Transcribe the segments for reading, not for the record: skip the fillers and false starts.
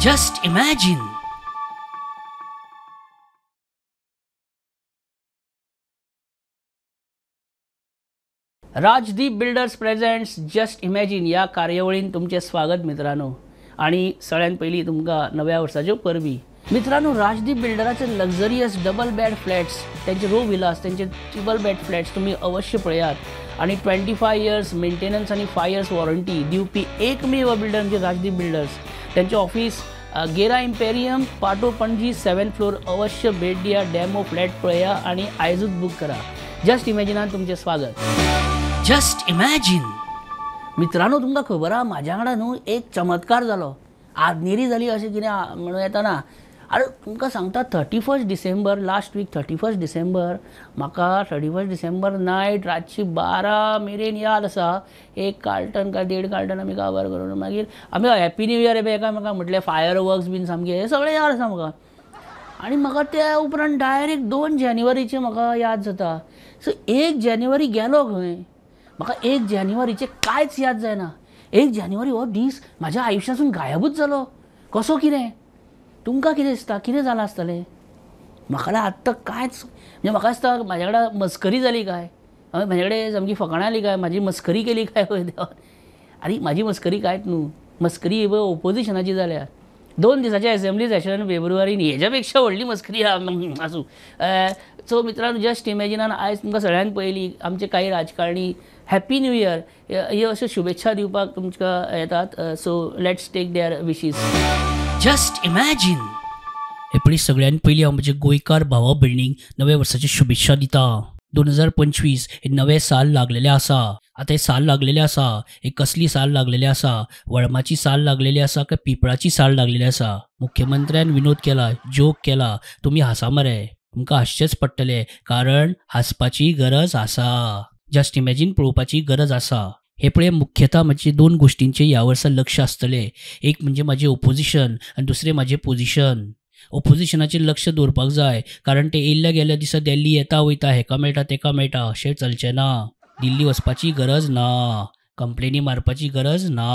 Just imagine. Rajdeep builders presents just imagine या कार्यावळीन तुमचे स्वागत मित्रांनो. आणि सगळ्यात पहिली तुमकां नव्या वर्साच्यो परबी. मित्रांनो, राजदीप बिल्डराचे लक्झरियस डबल बेड फ्लॅट्स, त्यांचे रो विलास, त्यांचे ट्रिपल बेड फ्लॅट्स तुम्ही अवश्य पळयात. आणि 25 इयर्स मेंटेनन्स आणि 5 इयर्स वॉरंटी दिवपी एकमेव बिल्डर म्हणजे राजदीप बिल्डर्स. त्यांचे ऑफिस गेरा इम्पेरियम पाटो पणजी 7th फ्लोर. अवश्य भेट दिया, डेमो फ्लॅट पळया आणि आयजूच बुक करा. जस्ट इमॅजिनान तुमचे स्वागत. Just imagine. मित्रांनो, तुमकां खबर आहा म्हाज्या वांगडा न्हू एक चमत्कार जालो. आदनेरी जाली अशें कितें म्हणूं येता ना. अरे तुमकां सांगता 31 डिसेंबर लास्ट वीक 31 डिसेंबर म्हाका 31 डिसेंबर नायट रातची 12 मेरेन याद आसा. 1 कार्टन काय 1.5 कार्टन आमी काबार करून मागीर आमी हॅपी न्यू इयर एकामेकांक म्हटलें, फायर वर्क्स बीन सामके हे सगळें याद आसा म्हाका. आनी म्हाका त्या उपरांत डायरेक्ट 2 जानेवारीचें म्हाका याद जाता. सो 1 जानेवारी गेलो खंय, म्हाका 1 जानेवारीचें कांयच याद जायना. 1 जानेवारी हो दीस म्हाज्या आयुश्यासून गायबूच जालो. कसो कितें? तुमकां कितें दिसता, कितें जालां आसतलें? म्हाका आत्तां कांयच म्हणजे म्हाका दिसता म्हाज्या कडेन मस्करी जाली काय, म्हाजे कडेन सामकी फकाणां आली काय, म्हाजी मस्करी केली काय पळय देवान. आनी म्हाजी मस्करी कांयच न्हू. मस्करी ओपोजिशनाची जाल्या. 2 दिसाचें असेंब्ली सेशन फेब्रुवारीन हेज्या पेक्षा व्हडली मस्करी आसूं. सो मित्रांनो, जस्ट इमॅजिनान आयज तुमकां सगळ्यांत पयलीं आमचे काही राजकारणी हॅपी न्यू इयर ह्यो अश्यो शुभेच्छा दिवपाक तुमकां येतात. So let's take their wishes. Just imagine. हे पळय, सगळ्यांत पयलीं हांव म्हजे गोंयकार भावा भयणींक नव्या वर्साची शुभेच्छा दिता. 2025 हे नवें साल लागलेलें आसा. आतां हे साल लागलेलें आसा, हे कसली साल लागलेलें आसा? वळमाची साल लागलेली आसा काय पिंपळाची साल लागलेली आसा? मुख्यमंत्र्यान विनोद केला, जोक केला, तुमी हांसा मरे. तुमकां हांसचेंच पडटलें, कारण हांसपाची गरज आसा. जस्ट इमॅजिन पळोवपाची गरज आसा. हे पळय, मुख्यतः म्हणजे 2 गोश्टींचें ह्या वर्सा लक्ष आसतलें. एक म्हणजे म्हाजें ओपोजिशन आनी दुसरें म्हाजें पोजिशन. ओपोजिशनाचेर लक्ष दवरपाक जाय, कारण ते येयल्ल्या गेल्या दिसा दिल्ली येता वयता, हेका मेळटा तेका मेळटा, अशें चलचें ना. दिल्ली वचपाची गरज ना, कंप्लेनी मारपाची गरज ना.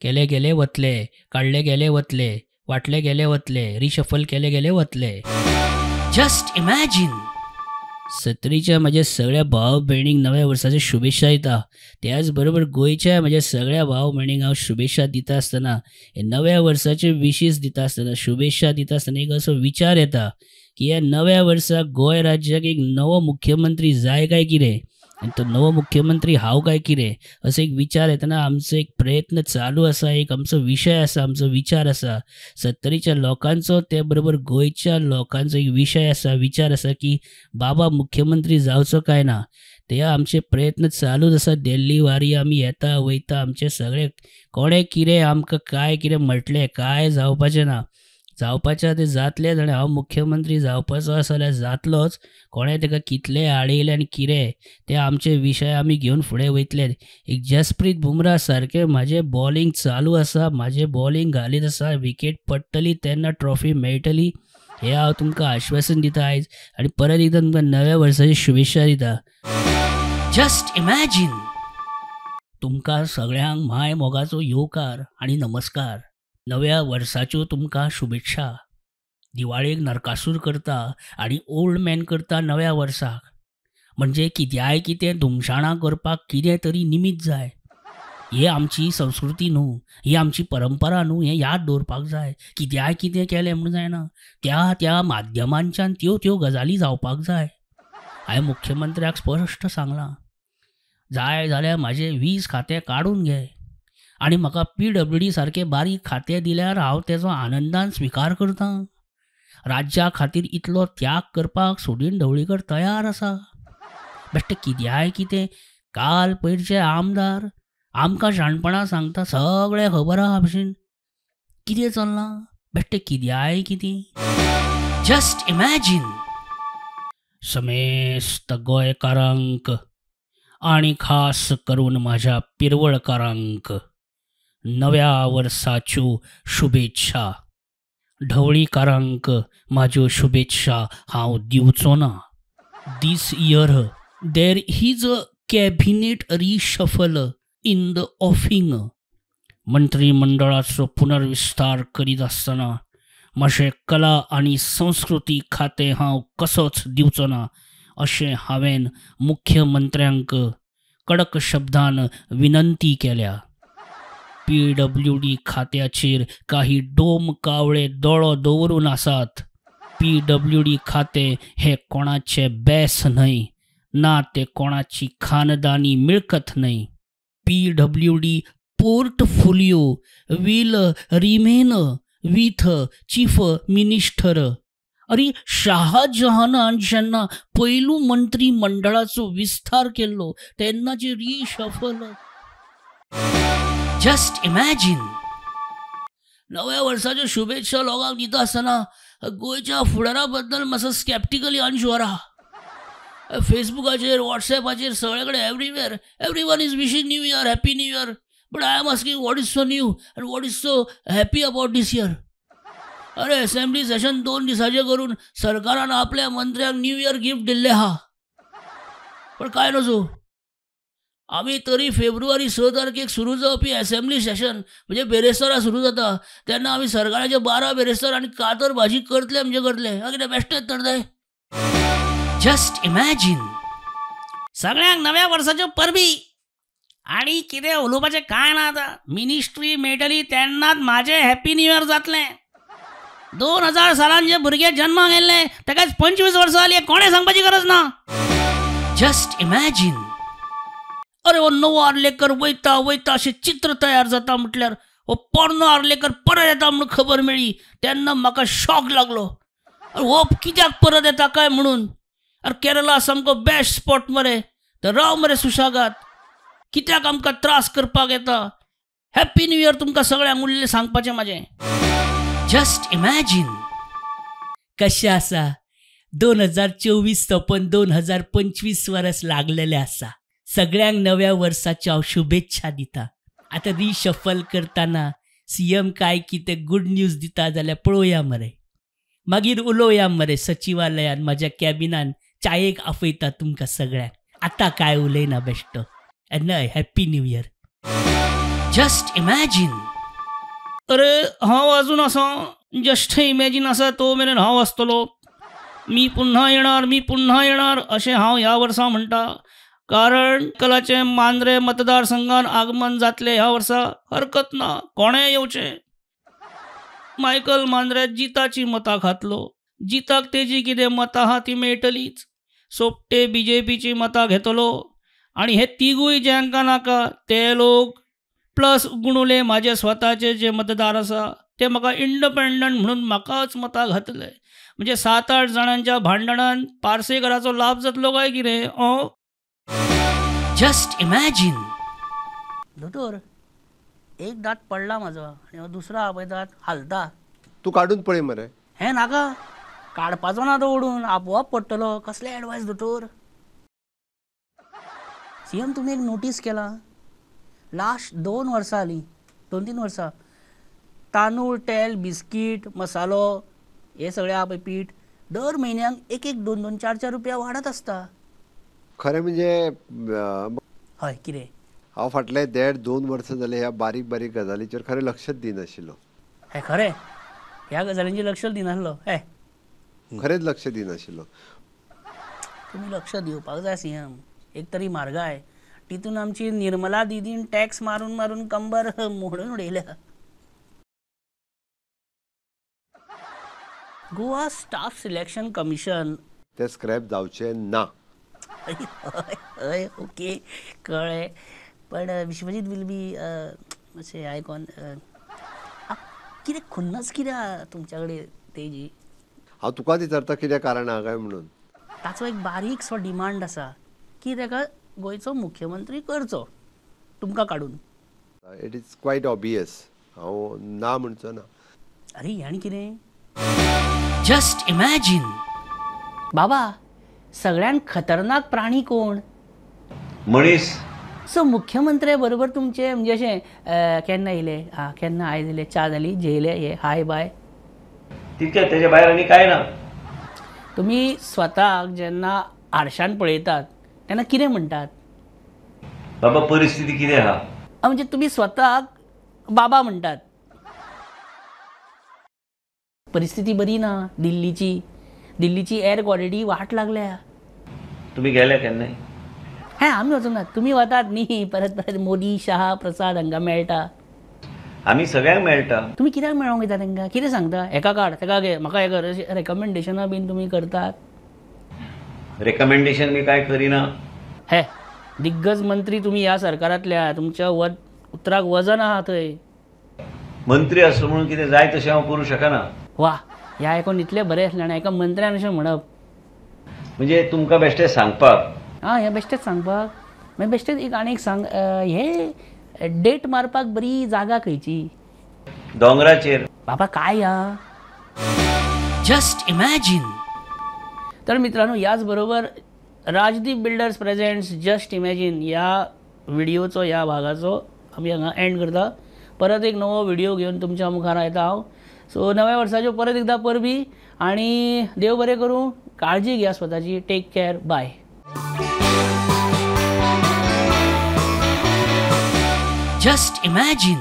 केले गेले वतले, काडले गेले वतले, वाटले गेले वतले, रिशफल केले गेले वतले. Just imagine. 17च्या म्हज्या सगळ्या भाव भयणींक नव्या वर्साच्यो शुभेच्छा दिता. त्याच बरोबर गोंयच्या म्हज्या सगळ्या भाव भयणींक हांव शुभेच्छा दिता आसतना, हे नव्या वर्साचे विशीस दिता आसतना, शुभेच्छा दिता आसतना एक असो विचार येता की ह्या नव्या वर्साक गोंय राज्याक एक नवो मुख्यमंत्री जाय काय कितें, आनी तो नवो मुख्यमंत्री हांव काय कितें, असो एक विचार येतना आमचो एक प्रयत्न चालू आसा, एक आमचो विशय आसा, आमचो विचार आसा. 70च्या लोकांचो ते बरोबर गोंयच्या लोकांचो एक विशय आसा, विचार आसा की बाबा मुख्यमंत्री जावचो काय ना. ते आमचे प्रयत्न चालूच आसा. दिल्ली वारी आमी येता वयता, आमचे सगळे कोणें कितें आमकां काय कितें म्हटलें काय जावपाचें ना. जावपाचें ते जातलें. आनी हांव मुख्यमंत्री जावपाचो आसा जाल्यार जातलोच. कोणें ताका कितले आडयले आनी कितें ते आमचे विशय आमी घेवन फुडें वयतले. एक जसप्रीत बुमराह सारकें म्हाजें बॉलिंग चालू आसा, म्हाजें बॉलिंग घालीत आसा, विकेट पडटली तेन्ना ट्रॉफी मेळटली हें हांव तुमकां आश्वासन दिता आयज. आनी परत एकदां तुमकां नव्या वर्साची शुभेच्छा दिता. Just imagine. तुमकां सगळ्यांक माय मोगाचो येवकार आनी नमस्कार. नव्या वर्साच्यो तुमकां शुभेच्छा. दिवाळेक नरकासूर करता आनी ओल्ड मॅन करता नव्या वर्साक. म्हणजे कित्याय कितें धुमशाणां करपाक कितें तरी निमित्त जाय. हे आमची संस्कृती न्हू, ही आमची परंपरा न्हू, हें याद दवरपाक जाय. कित्याय कितें केलें म्हणून जायना. त्या माध्यमांच्यान त्यो गजाली जावपाक जाय. हांवें मुख्यमंत्र्याक स्पश्ट सांगलां, जाय जाल्यार म्हाजें 20 खातें काडून घे आनी म्हाका PWD सारकें बारीक खातें दिल्यार हांव तेजो आनंदान स्विकार करतां. राज्या खातीर इतलो त्याग करपाक सोडीन ढवळीकर तयार आसा. बेश्टें कित्याय कितें काल पयरचे आमदार आमकां शाणपणां सांगता, सगळें खबर आहा भशेन कितें चल्लां. बेश्टें कित्याय कितें. Just imagine. समेस्त गोंयकारांक आनी खास करून म्हाज्या पिरवळकारांक नव्या वर्साच्यो शुभेच्छा. ढवळीकारांक म्हाज्यो शुभेच्छा हांव दिवचो ना. This year there is a cabinet reshuffle in the offing. मंत्रिमंडळाचो पुनर्विस्तार करीत आसतना मातशें कला आनी संस्कृती खातें हांव कसोच दिवचो ना अशें हांवें मुख्यमंत्र्यांक कडक शब्दान विनंती केल्या. PWD खात्याचेर काही डोम कावळे दोळो दवरून आसात. PWD खातें हें कोणाचें बेस न्हय, ना ते कोणाची खानदानी मिळकत न्हय. PWD portfolio will remain with chief minister. अरे शाहजहानान जेन्ना पयलू मंत्री मंडळाचो विस्तार केल्लो तेन्नाचे रिशफल. जस्ट इमॅजिन, नव्या वर्साच्यो शुभेच्छा लोकांक दिता आसतना गोंयच्या फुडारा बद्दल मातसो स्कॅप्टिकली अनश्युअर आहा. फेसबुकाचेर व्हॉट्सॅपाचेर सगळे कडेन everywhere everyone is wishing new year, happy new year. But I am asking what is so new and what is so happy about this year. अरे असेंब्ली सेशन 2 दिसाचें करून सरकारान आपल्या मंत्र्यांक न्यू इयर गिफ्ट दिल्ले आहा. पण काय नजो, आमी तरी फेब्रुवारी 6 तारखेक सुरू जावपी असेंब्ली सेशन म्हणजे बेरेस्तारा सुरू जाता तेन्ना आमी सरकाराचे 12 बेरेस्तार आनी कातर भाजी करतले म्हणजे करतले. कितें बेश्टेच तर ते. जस्ट इमॅजिन, सगळ्यांक नव्या वर्साच्यो परबी आणि कितें उलोवपाचें कांय ना. आतां मिनिस्ट्री मेळटली तेन्नाच म्हाजें हॅपी न्यू इयर जातलें. 2000 सालान जे भुरगे जन्माक येयल्ले ताकाच 25 वर्सां जालीं, कोणें सांगपाची गरज ना. जस्ट इमॅजिन, अरे हो नवो आर्लेकर वयता वयता अशें चित्र तयार जाता म्हटल्यार हो पोरनो आर्लेकर परत येता म्हणून खबर मेळ्ळी तेन्ना म्हाका शॉक लागलो. अरे हो कित्याक परत येता काय म्हणून. अरे केरला सामको बेस्ट स्पॉट मरे, तर राव मरे सुशागात. कित्याक आमकां त्रास करपाक येता. हॅपी न्यू इयर तुमकां सगळ्यांक उरलें सांगपाचें म्हाजें. जस्ट इमॅजिन, कशें आसा 2024 सोंपून 2025 वर्स लागलेलें आसा. सगळ्यांक नव्या वर्साच्या हांव शुभेच्छा दिता. आतां रिशफल करतना CM काय कितें गुड न्यूज दिता जाल्यार पळोवया मरे. मागीर उलोवया मरे सचिवालयान म्हाज्या कॅबिनान चायेक आपयता तुमकां सगळ्यांक. आतां काय उलयना बेश्टो. न्हय, happy new year. Just imagine, अरे हांव अजून असो जस्ट इमॅजिन आसा तो मेरेन हांव आसतलो. मी पुन्हा येणार अशें हांव ह्या वर्सा म्हणटा. कारण कलाचे मांद्रे मतदारसंघान आगमन जातले ह्या वर्सा. हरकत ना, कोणें येवचें. मायकल मांद्रे जिताची मतां खातलो. जिताक तेजी कितें मतां आहा ती मेळटलीच. सोपटे BJPची मतां घेतलो आनी हे तिगूय जेंका नाका ते लोक प्लस गुणुले म्हाजे स्वताचे जे मतदार आसा ते म्हाका इंडिपेंडंट म्हणून म्हाकाच मतां घातले. म्हणजे 7-8 जाणांच्या भांडणान पार्सेकराचो लाभ जातलो काय कितें. जस्ट इमॅजिन, दोतोर एक दात पडला म्हाजो आनी दुसरा आपयतात हालता. तू काडून पळय मरे. हें नाका, काडपाचो ना तो ओडून, आपोआप पडटलो. कसले एडवायस दोतोर. CM तुमी एक नोटीस केला, लास्ट 2 वर्सां जालीं, 2-3 वर्सां तांदूळ, तेल, बिस्कीट, मसालो हे सगळे आहा पळय पीठ दर म्हयन्याक 1-1, 2-2, 4-4 रुपया वाडत आसता. खरें म्हणजे हय कितें, हांव फाटले 1.5-2 वर्सां जाले ह्या बारीक बारीक गजालीचेर खरें लक्षच दिनाशिल्लो. हें खरें, ह्या गजालींचेर लक्ष दिनासलो. खरेंच लक्ष दिनाशिल्लो. तुमी लक्ष दिवपाक जाय CM. एक तरी म्हारगाय तितून आमची निर्मला दिदीन टॅक्स मारून मारून कंबर मोडून उडयल्या. गोवा स्टाफ सिलेक्शन कमिशन ते स्क्रॅप जावचे ना. हय ओके कळ्ळें. पण विश्वजीत विल बी अशें आयकॉन कितें खुन्नस कित्याक तुमच्या कडेन तेजी. हांव तुका विचारता कितें कारण आहा काय म्हणून. ताचो एक बारीकसो डिमांड आसा की ताका गोंयचो मुख्यमंत्री करचो तुमकां काडून. It is quiet obvious. हांव ना म्हणचो ना. अरे आनी कितें. जस्ट इमॅजिन, बाबा सगळ्यान खतरनाक प्राणी कोण. मनीस. सो मुख्यमंत्र्या बरोबर तुमचे म्हणजे अशें केन्ना येयले. केन्ना आयज येयले, च्या जाली, जेयले, हे हाय बाय तितकें, तेजे भायर आनी कांय ना. तुमी स्वताक जेन्ना आरशान पळयतात तेन्ना कितें म्हणटात. बाबा परिस्थिती कितें आहा. म्हणजे तुमी स्वताक बाबा म्हणतात. परिस्थिती बरी ना दिल्लीची एअर क्वॉलिटी वाट लागल्या. तुम्ही गेल्या केन्नाय? हा आमी वचूंक ना. तुमी वतात न्ही परत परत मोदी शहा प्रसाद हांकां मेळटा. आमी सगळ्यांक मेळटा. तुमी कित्याक मेळोंक येता तांकां? कितें सांगता? हेका काड तेका घे म्हाका हे कर अशी रेकमेंडेशनां बीन तुमी करतात. रेकमेंडेशन बी काय करिना. हे दिग्गज मंत्री तुमी ह्या सरकारांतल्या तुमच्या उतराक वजन आहा थंय. मंत्री आसलो म्हणून कितें जाय तशें हांव करूं शकना. वा ह्या आयकून इतलें बरें असलें आनी एका मंत्र्यान अशें म्हणप. म्हणजे तुमकां बेश्टें सांगपाक. हें बेश्टेंच सांगपाक. मागीर बेश्टेच एक आनी एक सांग हे डेट मारपाक बरी जागा खंयची? दोंगराचेर. बाबा काय जस्ट इमॅजिन. तर मित्रांनो याच बरोबर Rajdeep builders presents just imagine या व्हिडिओचो या भागाचो आमी हांगा एंड करता. परत एक नवो व्हिडिओ घेवन तुमच्या मुखार येता हांव. सो नव्या वर्साच्यो परत एकदा परबी आनी देव बरें करूं. काळजी घ्या स्वताची. Take care. Bye. Just imagine.